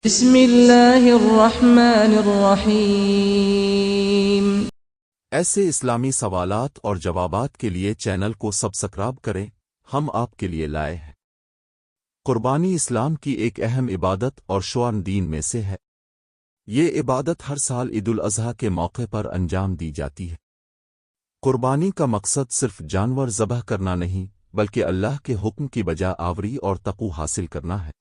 بسم اللہ الرحمن الرحیم۔ ایسے اسلامی سوالات اور جوابات کے لیے چینل کو سبسکرائب کریں، ہم آپ کے لیے لائے ہیں۔ قربانی اسلام کی ایک اہم عبادت اور شعائر دین میں سے ہے۔ یہ عبادت ہر سال عید الاضحیٰ کے موقع پر انجام دی جاتی ہے۔ قربانی کا مقصد صرف جانور ذبح کرنا نہیں بلکہ اللہ کے حکم کی بجا آوری اور تقوی حاصل کرنا ہے۔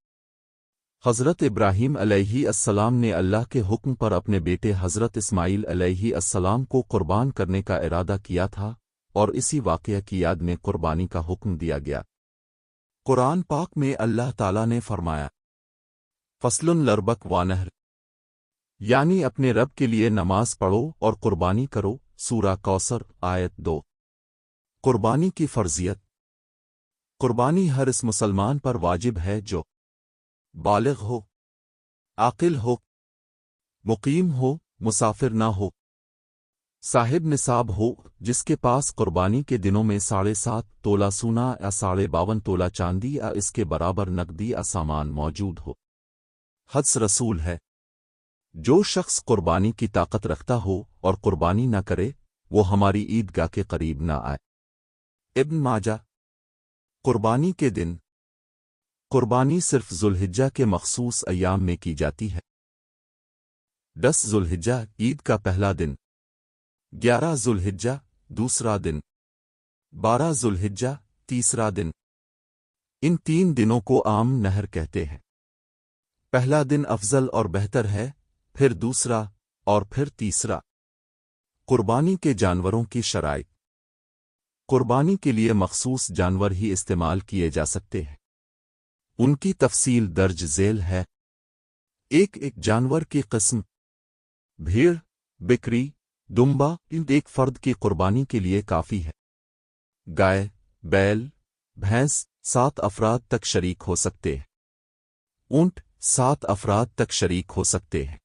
حضرت ابراہیم علیہ السلام نے اللہ کے حکم پر اپنے بیٹے حضرت اسماعیل علیہ السلام کو قربان کرنے کا ارادہ کیا تھا، اور اسی واقعہ کی یاد میں قربانی کا حکم دیا گیا۔ قرآن پاک میں اللہ تعالیٰ نے فرمایا، فصل لربک وانحر، یعنی اپنے رب کے لیے نماز پڑھو اور قربانی کرو۔ سورہ کوثر آیت 2۔ قربانی کی فرضیت۔ قربانی ہر اس مسلمان پر واجب ہے جو بالغ ہو، عاقل ہو، مقیم ہو، مسافر نہ ہو، صاحب نصاب ہو، جس کے پاس قربانی کے دنوں میں 7.5 تولہ سونا یا 52.5 تولہ چاندی یا اس کے برابر نقدی یا سامان موجود ہو۔ حدیث رسول ہے، جو شخص قربانی کی طاقت رکھتا ہو اور قربانی نہ کرے وہ ہماری عیدگاہ کے قریب نہ آئے۔ ابن ماجہ۔ قربانی کے دن۔ قربانی صرف ذوالحجہ کے مخصوص ایام میں کی جاتی ہے۔ 10 ذوالحجہ عید کا پہلا دن، 11 ذوالحجہ دوسرا دن، 12 ذوالحجہ تیسرا دن۔ ان 3 دنوں کو عام نحر کہتے ہیں۔ پہلا دن افضل اور بہتر ہے، پھر دوسرا اور پھر تیسرا۔ قربانی کے جانوروں کی شرائط۔ قربانی کے لیے مخصوص جانور ہی استعمال کیے جا سکتے ہیں۔ ان کی تفصیل درج ذیل ہے۔ ایک جانور کی قسم: بھیڑ، بکری، دمبا ایک فرد کی قربانی کے لیے کافی ہے۔ گائے، بیل، بھینس 7 افراد تک شریک ہو سکتے ہیں۔ اونٹ 7 افراد تک شریک ہو سکتے ہیں۔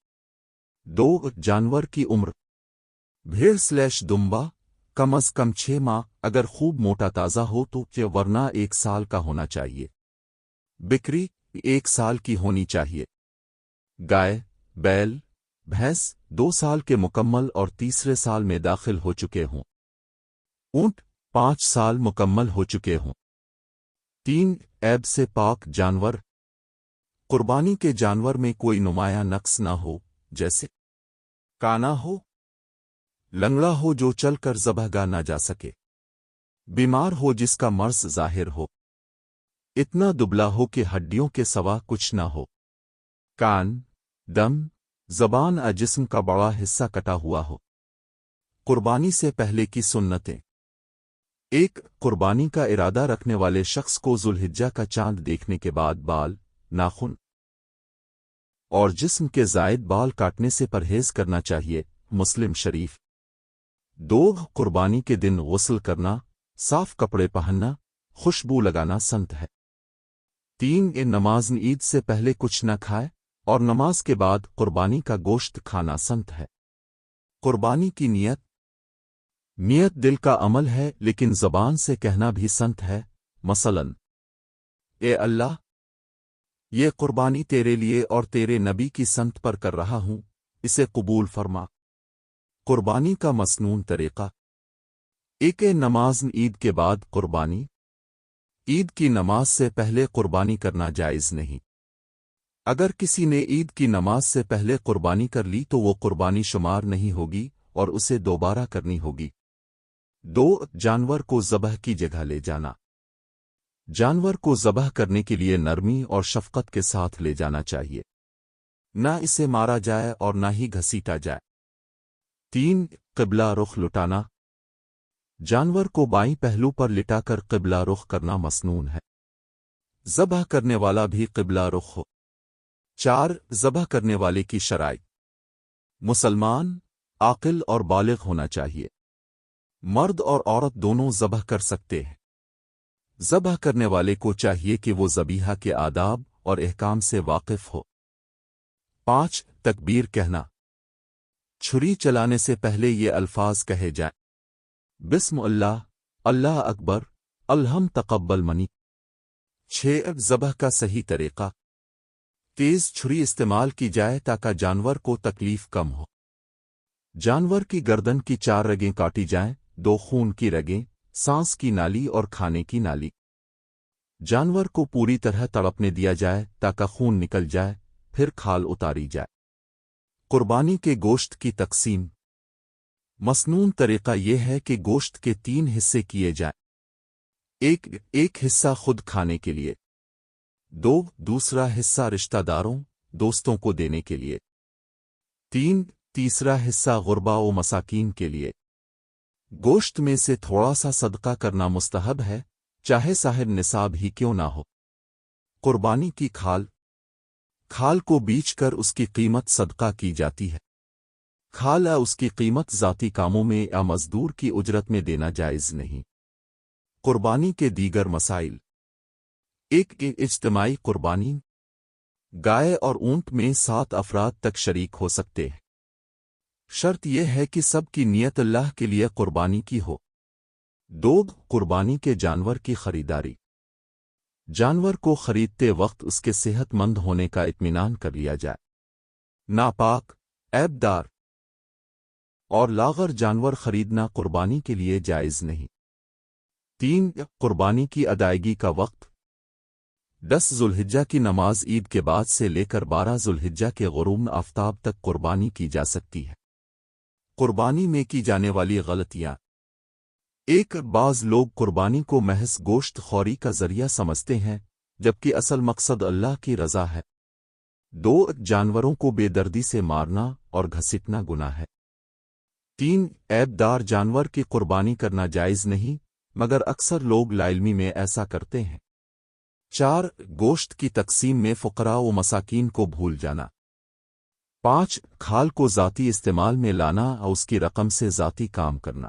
2 جانور کی عمر: بھیڑ/دمبا کم از کم 6 ماہ، اگر خوب موٹا تازہ ہو تو ورنہ 1 سال کا ہونا چاہیے۔ بکری 1 سال کی ہونی چاہیے۔ گائے، بیل، بھینس 2 سال کے مکمل اور تیسرے سال میں داخل ہو چکے ہوں۔ اونٹ 5 سال مکمل ہو چکے ہوں۔ 3 عیب سے پاک جانور۔ قربانی کے جانور میں کوئی نمایاں نقص نہ ہو، جیسے کانا ہو، لنگڑا ہو جو چل کر ذبح گاہ نہ جا سکے، بیمار ہو جس کا مرض ظاہر ہو، اتنا دبلا ہو کہ ہڈیوں کے سوا کچھ نہ ہو، کان، دم، زبان اور جسم کا بڑا حصہ کٹا ہوا ہو۔ قربانی سے پہلے کی سنتیں۔ 1 قربانی کا ارادہ رکھنے والے شخص کو ذوالحجہ کا چاند دیکھنے کے بعد بال، ناخن اور جسم کے زائد بال کاٹنے سے پرہیز کرنا چاہیے۔ مسلم شریف۔ 2 قربانی کے دن غسل کرنا، صاف کپڑے پہننا، خوشبو لگانا سنت ہے۔ 3 نماز عید سے پہلے کچھ نہ کھائے اور نماز کے بعد قربانی کا گوشت کھانا سنت ہے۔ قربانی کی نیت۔ نیت دل کا عمل ہے لیکن زبان سے کہنا بھی سنت ہے، مثلاً اے اللہ، یہ قربانی تیرے لیے اور تیرے نبی کی سنت پر کر رہا ہوں، اسے قبول فرما۔ قربانی کا مسنون طریقہ۔ 1 نماز عید کے بعد قربانی۔ عید کی نماز سے پہلے قربانی کرنا جائز نہیں۔ اگر کسی نے عید کی نماز سے پہلے قربانی کر لی تو وہ قربانی شمار نہیں ہوگی اور اسے دوبارہ کرنی ہوگی۔ 2 جانور کو ذبح کی جگہ لے جانا۔ جانور کو ذبح کرنے کے لیے نرمی اور شفقت کے ساتھ لے جانا چاہیے، نہ اسے مارا جائے اور نہ ہی گھسیٹا جائے۔ 3 قبلہ رخ لٹانا۔ جانور کو بائیں پہلو پر لٹا کر قبلہ رخ کرنا مسنون ہے۔ ذبح کرنے والا بھی قبلہ رخ ہو۔ 4 ذبح کرنے والے کی شرائط۔ مسلمان، عاقل اور بالغ ہونا چاہیے۔ مرد اور عورت دونوں ذبح کر سکتے ہیں۔ ذبح کرنے والے کو چاہیے کہ وہ ذبیحہ کے آداب اور احکام سے واقف ہو۔ 5 تکبیر کہنا۔ چھری چلانے سے پہلے یہ الفاظ کہے جائیں: بسم اللہ، اللہ اکبر، الحم تقبل منی۔ 6 ذبح کا صحیح طریقہ۔ تیز چھری استعمال کی جائے تاکہ جانور کو تکلیف کم ہو۔ جانور کی گردن کی 4 رگیں کاٹی جائیں، 2 خون کی رگیں، سانس کی نالی اور کھانے کی نالی۔ جانور کو پوری طرح تڑپنے دیا جائے تاکہ خون نکل جائے، پھر کھال اتاری جائے۔ قربانی کے گوشت کی تقسیم۔ مسنون طریقہ یہ ہے کہ گوشت کے 3 حصے کیے جائیں۔ ایک حصہ خود کھانے کے لیے، دوسرا حصہ رشتہ داروں دوستوں کو دینے کے لیے، تیسرا حصہ غربا و مساکین کے لیے۔ گوشت میں سے تھوڑا سا صدقہ کرنا مستحب ہے، چاہے صاحب نصاب ہی کیوں نہ ہو۔ قربانی کی کھال کو بیچ کر اس کی قیمت صدقہ کی جاتی ہے۔ کھال اس کی قیمت ذاتی کاموں میں یا مزدور کی اجرت میں دینا جائز نہیں۔ قربانی کے دیگر مسائل۔ ایک اجتماعی قربانی۔ گائے اور اونٹ میں 7 افراد تک شریک ہو سکتے ہیں۔ شرط یہ ہے کہ سب کی نیت اللہ کے لیے قربانی کی ہو۔ 2 قربانی کے جانور کی خریداری۔ جانور کو خریدتے وقت اس کے صحت مند ہونے کا اطمینان کر لیا جائے۔ ناپاک، عیب دار اور لاغر جانور خریدنا قربانی کے لیے جائز نہیں۔ 3 قربانی کی ادائیگی کا وقت۔ 10 ذوالحجہ کی نماز عید کے بعد سے لے کر 12 ذوالحجہ کے غروب آفتاب تک قربانی کی جا سکتی ہے۔ قربانی میں کی جانے والی غلطیاں۔ بعض لوگ قربانی کو محض گوشت خوری کا ذریعہ سمجھتے ہیں، جبکہ اصل مقصد اللہ کی رضا ہے۔ 2 جانوروں کو بے دردی سے مارنا اور گھسیٹنا گناہ ہے۔ 3 عیب دار جانور کی قربانی کرنا جائز نہیں، مگر اکثر لوگ لاعلمی میں ایسا کرتے ہیں۔ 4 گوشت کی تقسیم میں فقراء و مساکین کو بھول جانا۔ 5 کھال کو ذاتی استعمال میں لانا اور اس کی رقم سے ذاتی کام کرنا۔